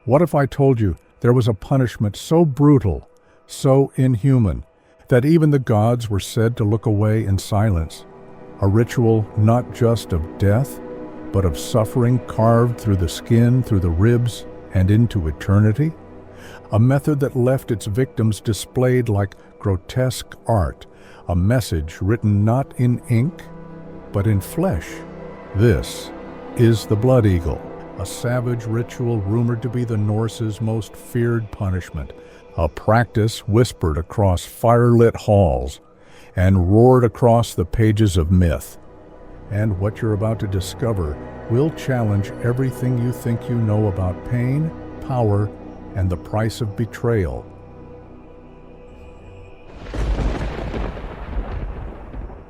What if I told you there was a punishment so brutal, so inhuman, that even the gods were said to look away in silence? A ritual not just of death, but of suffering carved through the skin, through the ribs, and into eternity? A method that left its victims displayed like grotesque art, a message written not in ink, but in flesh. This is the blood eagle, a savage ritual rumored to be the Norse's most feared punishment, a practice whispered across firelit halls and roared across the pages of myth. And what you're about to discover will challenge everything you think you know about pain, power, and the price of betrayal.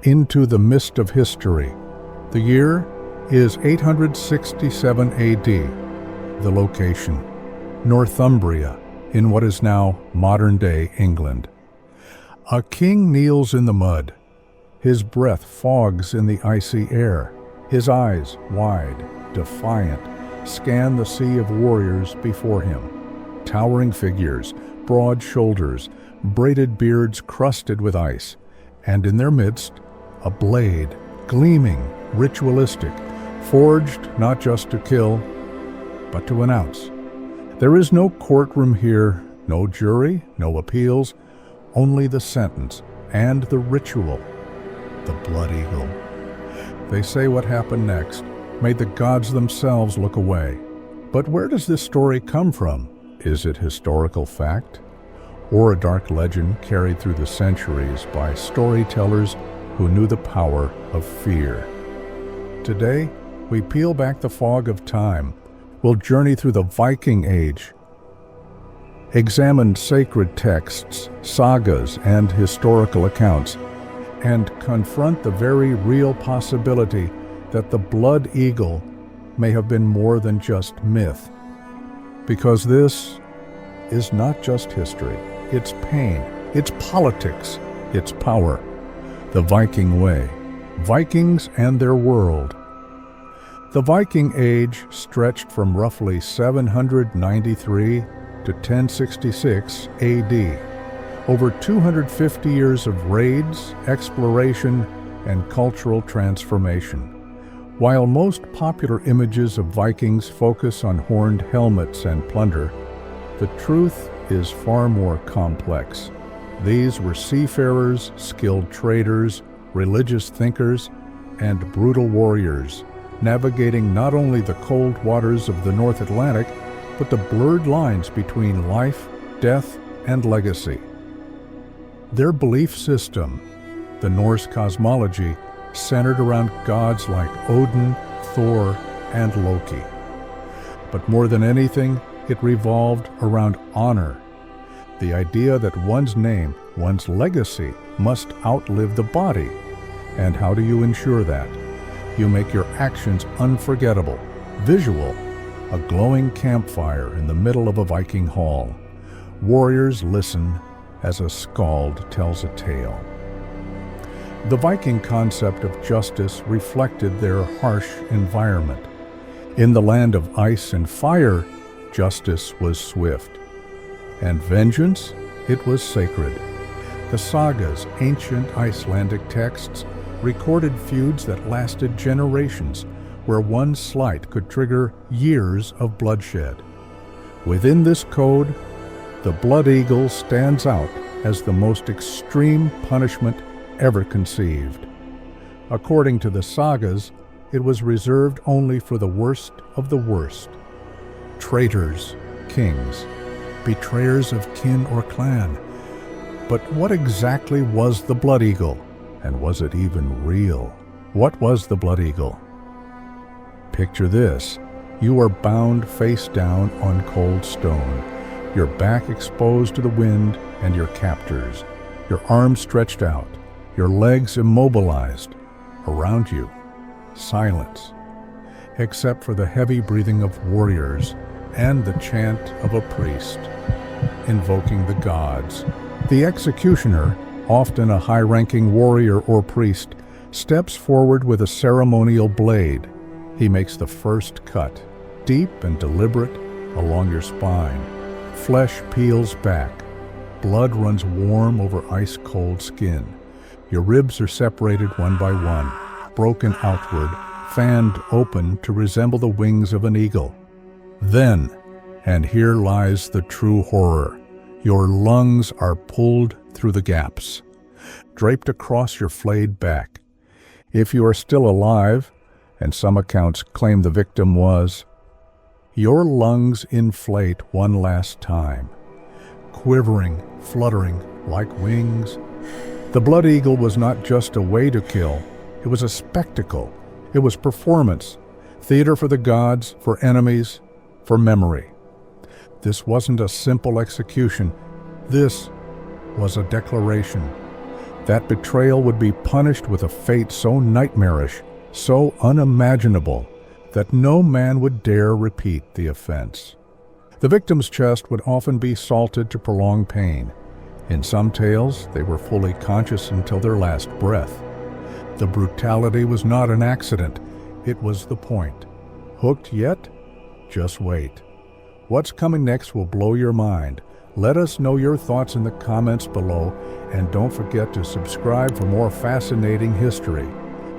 Into the mist of history. The year is 867 AD. The location, Northumbria, in what is now modern-day England. A king kneels in the mud. His breath fogs in the icy air. His eyes, wide, defiant, scan the sea of warriors before him. Towering figures, broad shoulders, braided beards crusted with ice, and in their midst, a blade, gleaming, ritualistic, forged not just to kill, but to announce. There is no courtroom here, no jury, no appeals, only the sentence and the ritual, the blood eagle. They say what happened next made the gods themselves look away. But where does this story come from? Is it historical fact, or a dark legend carried through the centuries by storytellers who knew the power of fear? Today, we peel back the fog of time. We'll journey through the Viking Age, examine sacred texts, sagas, and historical accounts, and confront the very real possibility that the blood eagle may have been more than just myth. Because this is not just history, it's pain, it's politics, it's power. The Viking way, Vikings and their world. The Viking Age stretched from roughly 793 to 1066 AD. Over 250 years of raids, exploration, and cultural transformation. While most popular images of Vikings focus on horned helmets and plunder, the truth is far more complex. These were seafarers, skilled traders, religious thinkers, and brutal warriors, navigating not only the cold waters of the North Atlantic, but the blurred lines between life, death, and legacy. Their belief system, the Norse cosmology, centered around gods like Odin, Thor, and Loki. But more than anything, it revolved around honor, the idea that one's name, one's legacy, must outlive the body. And how do you ensure that? You make your actions unforgettable, visual, a glowing campfire in the middle of a Viking hall. Warriors listen as a skald tells a tale. The Viking concept of justice reflected their harsh environment. In the land of ice and fire, justice was swift. And vengeance, it was sacred. The sagas, ancient Icelandic texts, recorded feuds that lasted generations, where one slight could trigger years of bloodshed. Within this code, the blood eagle stands out as the most extreme punishment ever conceived. According to the sagas, it was reserved only for the worst of the worst. Traitors, kings, betrayers of kin or clan. But what exactly was the blood eagle? And was it even real? What was the blood eagle? Picture this. You are bound face down on cold stone, your back exposed to the wind and your captors, your arms stretched out, your legs immobilized. Around you, silence, except for the heavy breathing of warriors and the chant of a priest, invoking the gods. The executioner, often a high-ranking warrior or priest, steps forward with a ceremonial blade. He makes the first cut, deep and deliberate, along your spine. Flesh peels back. Blood runs warm over ice-cold skin. Your ribs are separated one by one, broken outward, fanned open to resemble the wings of an eagle. Then, and here lies the true horror, your lungs are pulled through the gaps, draped across your flayed back. If you are still alive, and some accounts claim the victim was, your lungs inflate one last time, quivering, fluttering like wings. The blood eagle was not just a way to kill, it was a spectacle. It was performance, theater for the gods, for enemies, for memory. This wasn't a simple execution. This was a declaration. That betrayal would be punished with a fate so nightmarish, so unimaginable, that no man would dare repeat the offense. The victim's chest would often be salted to prolong pain. In some tales, they were fully conscious until their last breath. The brutality was not an accident. It was the point. Hooked yet? Just wait. What's coming next will blow your mind. Let us know your thoughts in the comments below, and don't forget to subscribe for more fascinating history,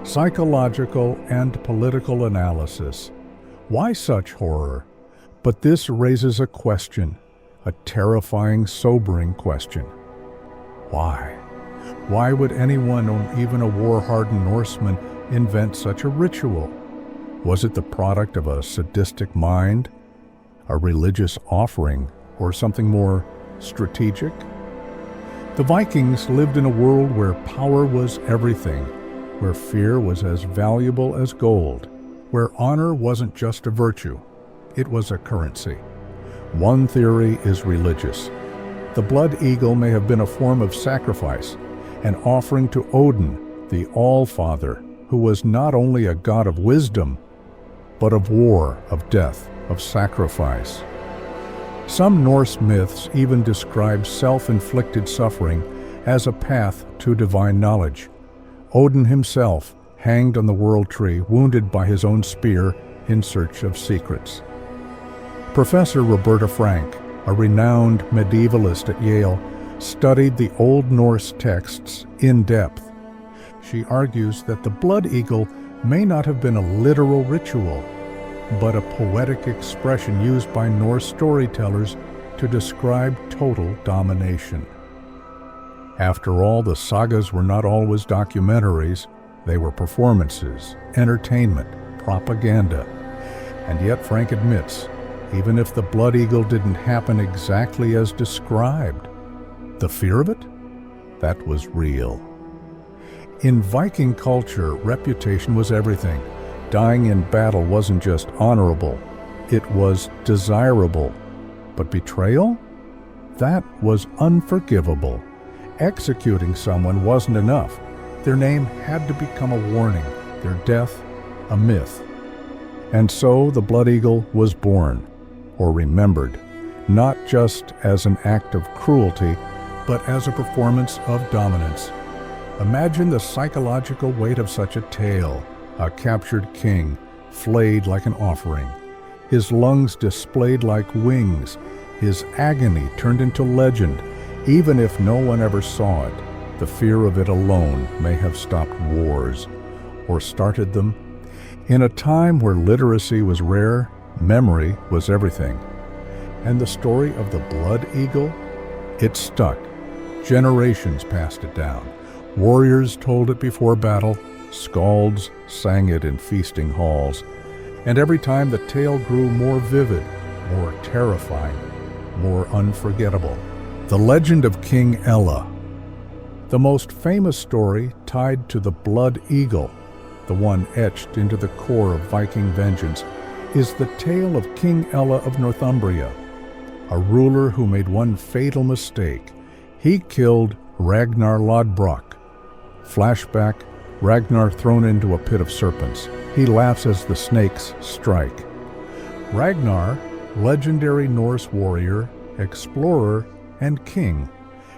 psychological and political analysis. Why such horror? But this raises a question, a terrifying, sobering question. Why? Why would anyone, or even a war-hardened Norseman, invent such a ritual? Was it the product of a sadistic mind, a religious offering, or something more strategic? The Vikings lived in a world where power was everything, where fear was as valuable as gold, where honor wasn't just a virtue, it was a currency. One theory is religious. The blood eagle may have been a form of sacrifice, an offering to Odin, the All-Father, who was not only a god of wisdom, but of war, of death, of sacrifice. Some Norse myths even describe self-inflicted suffering as a path to divine knowledge. Odin himself hanged on the world tree, wounded by his own spear in search of secrets. Professor Roberta Frank, a renowned medievalist at Yale, studied the Old Norse texts in depth. She argues that the blood eagle may not have been a literal ritual, but a poetic expression used by Norse storytellers to describe total domination. After all, the sagas were not always documentaries, they were performances, entertainment, propaganda. And yet Frank admits, even if the blood eagle didn't happen exactly as described, the fear of it? That was real. In Viking culture, reputation was everything. Dying in battle wasn't just honorable, it was desirable. But betrayal? That was unforgivable. Executing someone wasn't enough. Their name had to become a warning, their death a myth. And so the blood eagle was born, or remembered, not just as an act of cruelty, but as a performance of dominance. Imagine the psychological weight of such a tale. A captured king, flayed like an offering, his lungs displayed like wings, his agony turned into legend. Even if no one ever saw it, the fear of it alone may have stopped wars, or started them. In a time where literacy was rare, memory was everything. And the story of the blood eagle? It stuck. Generations passed it down. Warriors told it before battle, Skalds sang it in feasting halls, and every time the tale grew more vivid, more terrifying, more unforgettable. The legend of King Ella. The most famous story tied to the blood eagle, the one etched into the core of Viking vengeance, is the tale of King Ella of Northumbria, a ruler who made one fatal mistake. He killed Ragnar Lodbrok. Flashback, Ragnar thrown into a pit of serpents. He laughs as the snakes strike. Ragnar, legendary Norse warrior, explorer, and king,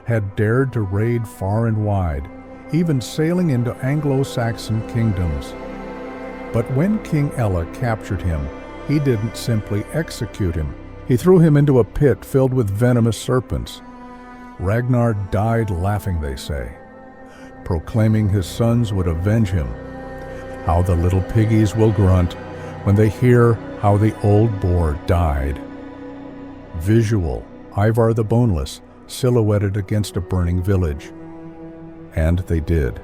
had dared to raid far and wide, even sailing into Anglo-Saxon kingdoms. But when King Ella captured him, he didn't simply execute him. He threw him into a pit filled with venomous serpents. Ragnar died laughing, they say, proclaiming his sons would avenge him. How the little piggies will grunt when they hear how the old boar died. Visual, Ivar the Boneless, silhouetted against a burning village. And they did.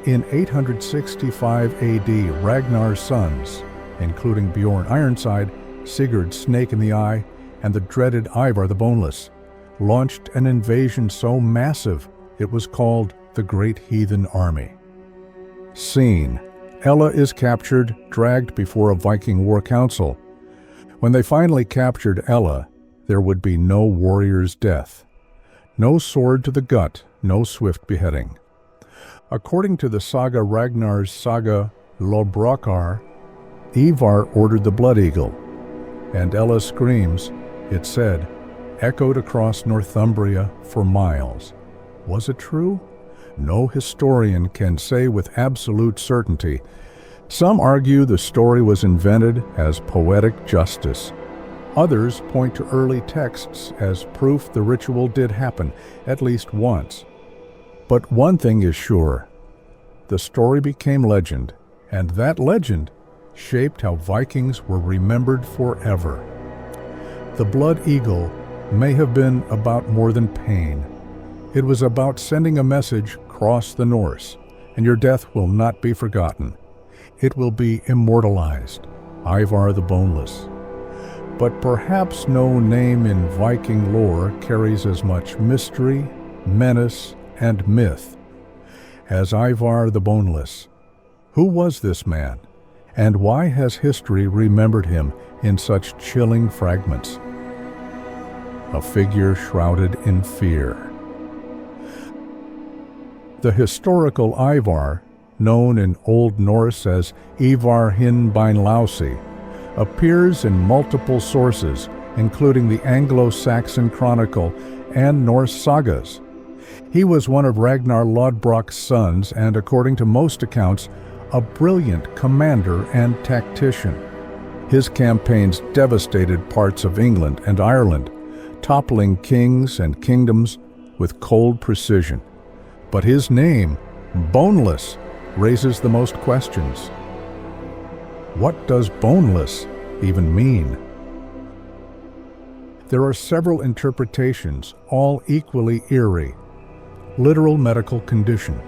In 865 AD, Ragnar's sons, including Bjorn Ironside, Sigurd Snake in the Eye, and the dreaded Ivar the Boneless, launched an invasion so massive it was called the Great Heathen Army. Scene: Ella is captured, dragged before a Viking war council. When they finally captured Ella, there would be no warrior's death. No sword to the gut, no swift beheading. According to the saga Ragnar's saga Lodbrokar, Ivar ordered the blood eagle, and Ella's screams, it said, echoed across Northumbria for miles. Was it true? No historian can say with absolute certainty. Some argue the story was invented as poetic justice. Others point to early texts as proof the ritual did happen, at least once. But one thing is sure. The story became legend, and that legend shaped how Vikings were remembered forever. The blood eagle may have been about more than pain. It was about sending a message across the Norse, and your death will not be forgotten. It will be immortalized, Ivar the Boneless. But perhaps no name in Viking lore carries as much mystery, menace, and myth as Ivar the Boneless. Who was this man, and why has history remembered him in such chilling fragments? A figure shrouded in fear. The historical Ivar, known in Old Norse as Ivar hin Beinlausi, appears in multiple sources, including the Anglo-Saxon Chronicle and Norse sagas. He was one of Ragnar Lodbrok's sons and, according to most accounts, a brilliant commander and tactician. His campaigns devastated parts of England and Ireland, toppling kings and kingdoms with cold precision. But his name, Boneless, raises the most questions. What does boneless even mean? There are several interpretations, all equally eerie. Literal medical condition.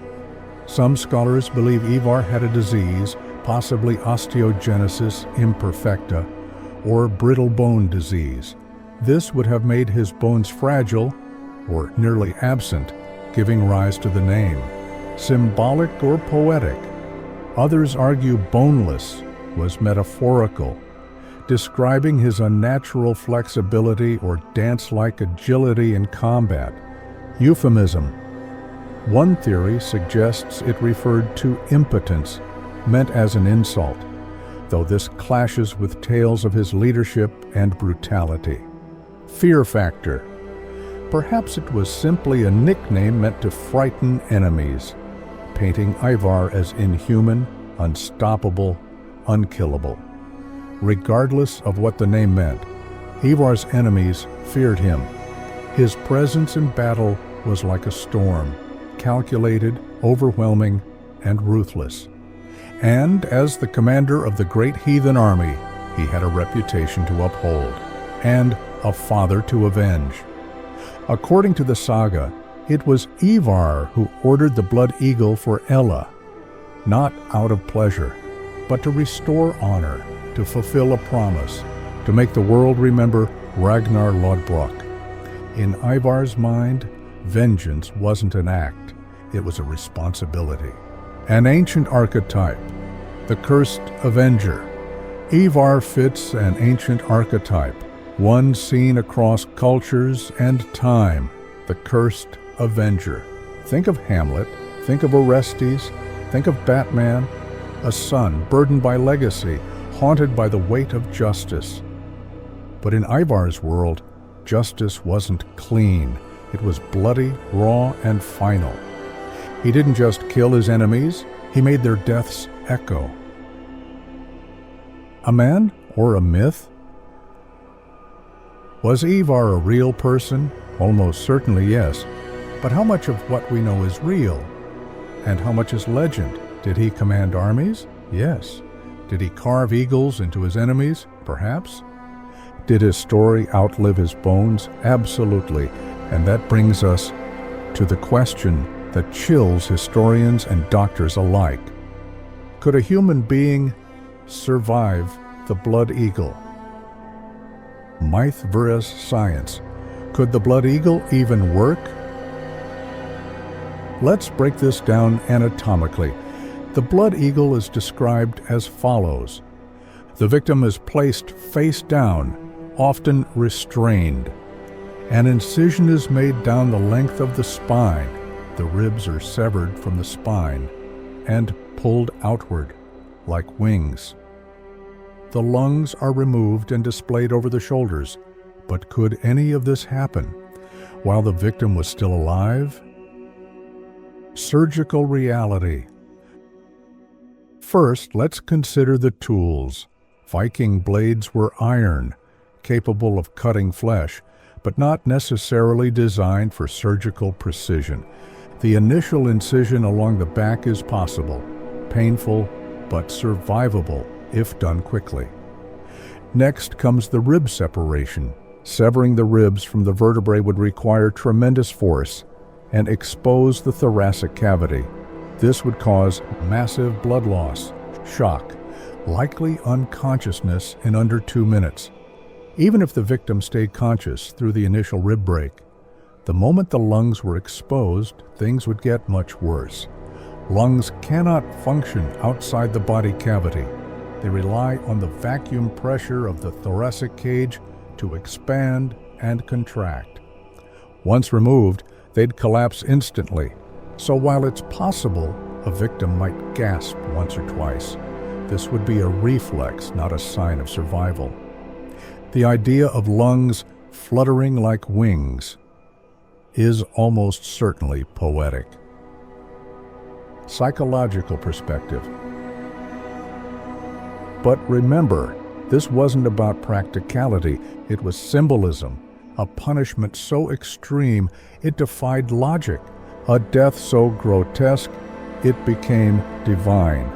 Some scholars believe Ivar had a disease, possibly osteogenesis imperfecta, or brittle bone disease. This would have made his bones fragile, or nearly absent, giving rise to the name. Symbolic or poetic. Others argue boneless was metaphorical, describing his unnatural flexibility or dance-like agility in combat. Euphemism. One theory suggests it referred to impotence, meant as an insult, though this clashes with tales of his leadership and brutality. Fear factor. Perhaps it was simply a nickname meant to frighten enemies, painting Ivar as inhuman, unstoppable, unkillable. Regardless of what the name meant, Ivar's enemies feared him. His presence in battle was like a storm, calculated, overwhelming, and ruthless. And as the commander of the Great Heathen Army, he had a reputation to uphold, and a father to avenge. According to the saga, it was Ivar who ordered the blood eagle for Ella, not out of pleasure, but to restore honor, to fulfill a promise, to make the world remember Ragnar Lodbrok. In Ivar's mind, vengeance wasn't an act, it was a responsibility. An ancient archetype, the cursed avenger. Ivar fits an ancient archetype, one seen across cultures and time, the cursed avenger. Think of Hamlet, think of Orestes, think of Batman, a son burdened by legacy, haunted by the weight of justice. But in Ivar's world, justice wasn't clean. It was bloody, raw, and final. He didn't just kill his enemies, he made their deaths echo. A man or a myth? Was Ivar a real person? Almost certainly yes. But how much of what we know is real? And how much is legend? Did he command armies? Yes. Did he carve eagles into his enemies? Perhaps. Did his story outlive his bones? Absolutely. And that brings us to the question that chills historians and doctors alike. Could a human being survive the blood eagle? Myth versus science. Could the blood eagle even work? Let's break this down anatomically. The blood eagle is described as follows. The victim is placed face down, often restrained. An incision is made down the length of the spine. The ribs are severed from the spine and pulled outward, like wings. The lungs are removed and displayed over the shoulders. But could any of this happen while the victim was still alive? Surgical reality. First, let's consider the tools. Viking blades were iron, capable of cutting flesh, but not necessarily designed for surgical precision. The initial incision along the back is possible, painful, but survivable if done quickly. Next comes the rib separation. Severing the ribs from the vertebrae would require tremendous force and expose the thoracic cavity. This would cause massive blood loss, shock, likely unconsciousness in under 2 minutes. Even if the victim stayed conscious through the initial rib break, the moment the lungs were exposed, things would get much worse. Lungs cannot function outside the body cavity. They rely on the vacuum pressure of the thoracic cage to expand and contract. Once removed, they'd collapse instantly. So while it's possible a victim might gasp once or twice, this would be a reflex, not a sign of survival. The idea of lungs fluttering like wings is almost certainly poetic. Psychological perspective. But remember, this wasn't about practicality, it was symbolism, a punishment so extreme it defied logic, a death so grotesque it became divine.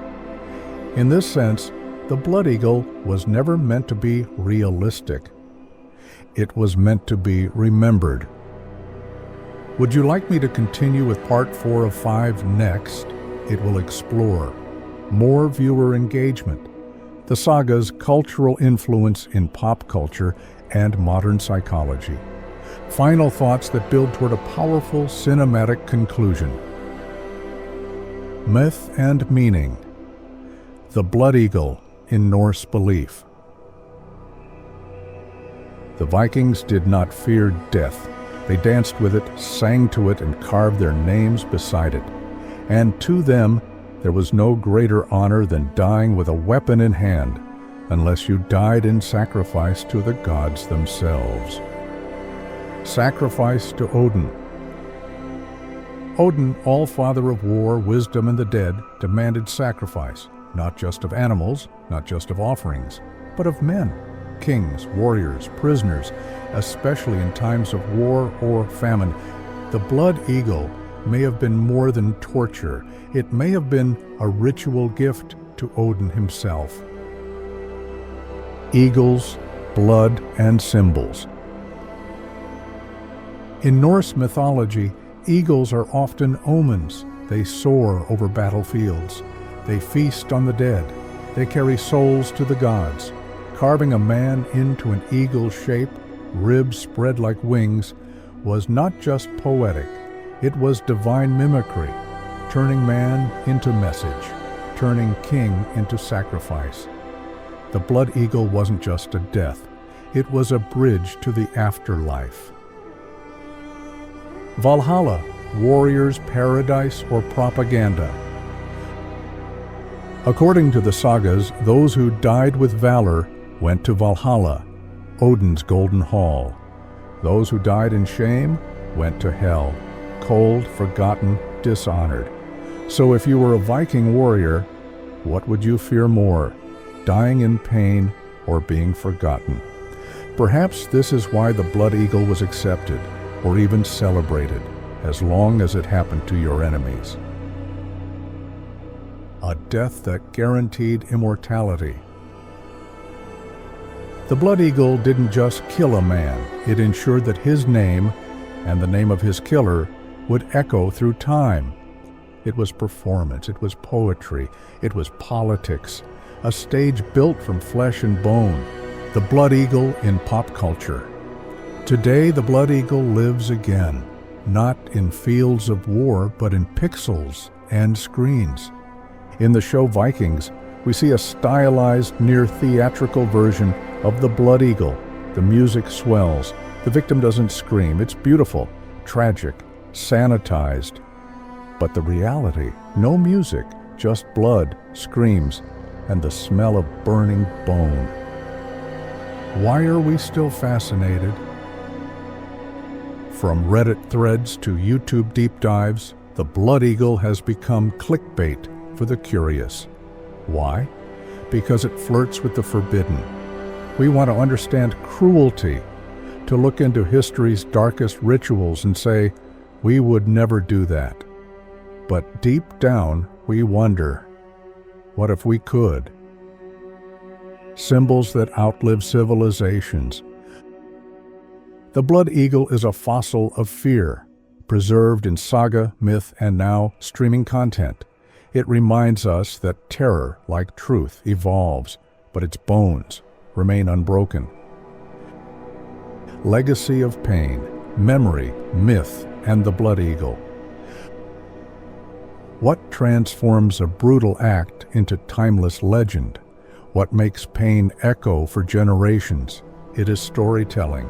In this sense, the blood eagle was never meant to be realistic. It was meant to be remembered. Would you like me to continue with part 4 of 5 next? It will explore more viewer engagement, the saga's cultural influence in pop culture and modern psychology. Final thoughts that build toward a powerful cinematic conclusion. Myth and meaning. The blood eagle in Norse belief. The Vikings did not fear death. They danced with it, sang to it, and carved their names beside it. And to them, there was no greater honor than dying with a weapon in hand, unless you died in sacrifice to the gods themselves. Sacrifice to Odin. Odin, all-father of war, wisdom, and the dead, demanded sacrifice, not just of animals, not just of offerings, but of men, kings, warriors, prisoners, especially in times of war or famine. The blood eagle may have been more than torture. It may have been a ritual gift to Odin himself. Eagles, blood, and symbols. In Norse mythology, eagles are often omens. They soar over battlefields. They feast on the dead. They carry souls to the gods. Carving a man into an eagle shape, ribs spread like wings, was not just poetic. It was divine mimicry, turning man into message, turning king into sacrifice. The blood eagle wasn't just a death. It was a bridge to the afterlife. Valhalla, warriors' paradise or propaganda. According to the sagas, those who died with valor went to Valhalla, Odin's golden hall. Those who died in shame went to hell, cold, forgotten, dishonored. So if you were a Viking warrior, what would you fear more, dying in pain or being forgotten? Perhaps this is why the blood eagle was accepted, or even celebrated, as long as it happened to your enemies. A death that guaranteed immortality. The blood eagle didn't just kill a man, it ensured that his name, and the name of his killer, would echo through time. It was performance, it was poetry, it was politics, a stage built from flesh and bone, the blood eagle in pop culture. Today, the blood eagle lives again, not in fields of war, but in pixels and screens. In the show Vikings, we see a stylized, near-theatrical version of the blood eagle. The music swells. The victim doesn't scream. It's beautiful, tragic, sanitized. But the reality, no music, just blood, screams, and the smell of burning bone. Why are we still fascinated? From Reddit threads to YouTube deep dives, the blood eagle has become clickbait for the curious. Why? Because it flirts with the forbidden. We want to understand cruelty, to look into history's darkest rituals and say, we would never do that. But deep down, we wonder, what if we could? Symbols that outlive civilizations. The blood eagle is a fossil of fear, preserved in saga, myth, and now streaming content. It reminds us that terror, like truth, evolves, but its bones remain unbroken. Legacy of pain, memory, myth, and the blood eagle. What transforms a brutal act into timeless legend? What makes pain echo for generations? It is storytelling.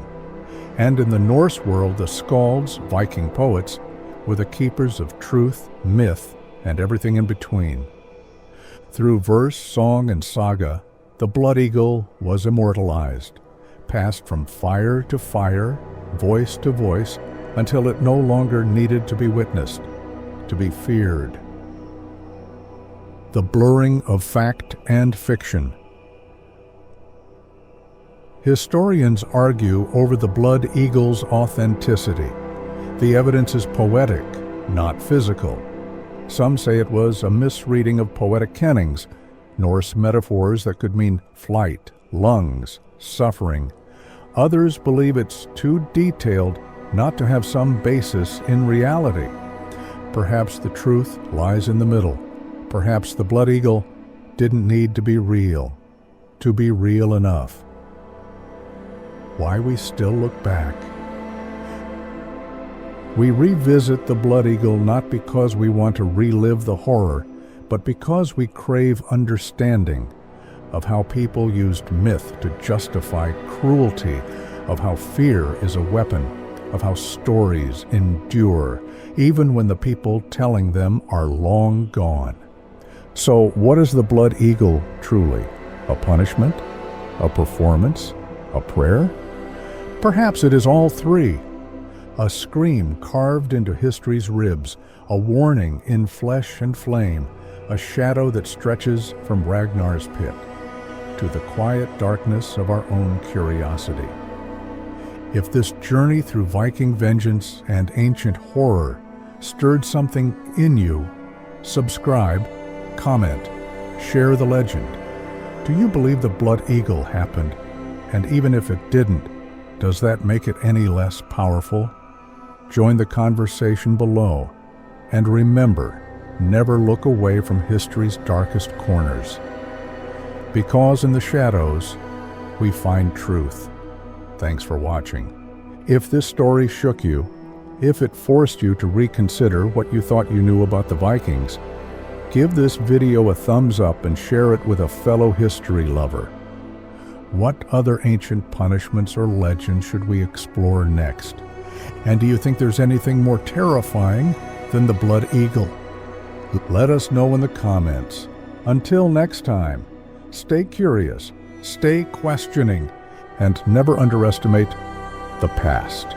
And in the Norse world, the Skalds, Viking poets, were the keepers of truth, myth, and everything in between. Through verse, song, and saga, the blood eagle was immortalized, passed from fire to fire, voice to voice, until it no longer needed to be witnessed, to be feared. The blurring of fact and fiction. Historians argue over the blood eagle's authenticity. The evidence is poetic, not physical. Some say it was a misreading of poetic kennings, Norse metaphors that could mean flight, lungs, suffering. Others believe it's too detailed not to have some basis in reality. Perhaps the truth lies in the middle. Perhaps the blood eagle didn't need to be real enough. Why we still look back. We revisit the blood eagle not because we want to relive the horror, but because we crave understanding of how people used myth to justify cruelty, of how fear is a weapon, of how stories endure, even when the people telling them are long gone. So what is the blood eagle truly? A punishment? A performance? A prayer? Perhaps it is all three. A scream carved into history's ribs, a warning in flesh and flame, a shadow that stretches from Ragnar's pit to the quiet darkness of our own curiosity. If this journey through Viking vengeance and ancient horror stirred something in you, subscribe, comment, share the legend. Do you believe the blood eagle happened? And even if it didn't, does that make it any less powerful? Join the conversation below. And remember, never look away from history's darkest corners. Because in the shadows, we find truth. Thanks for watching. If this story shook you, if it forced you to reconsider what you thought you knew about the Vikings, give this video a thumbs up and share it with a fellow history lover. What other ancient punishments or legends should we explore next? And do you think there's anything more terrifying than the blood eagle? Let us know in the comments. Until next time, stay curious, stay questioning, and never underestimate the past.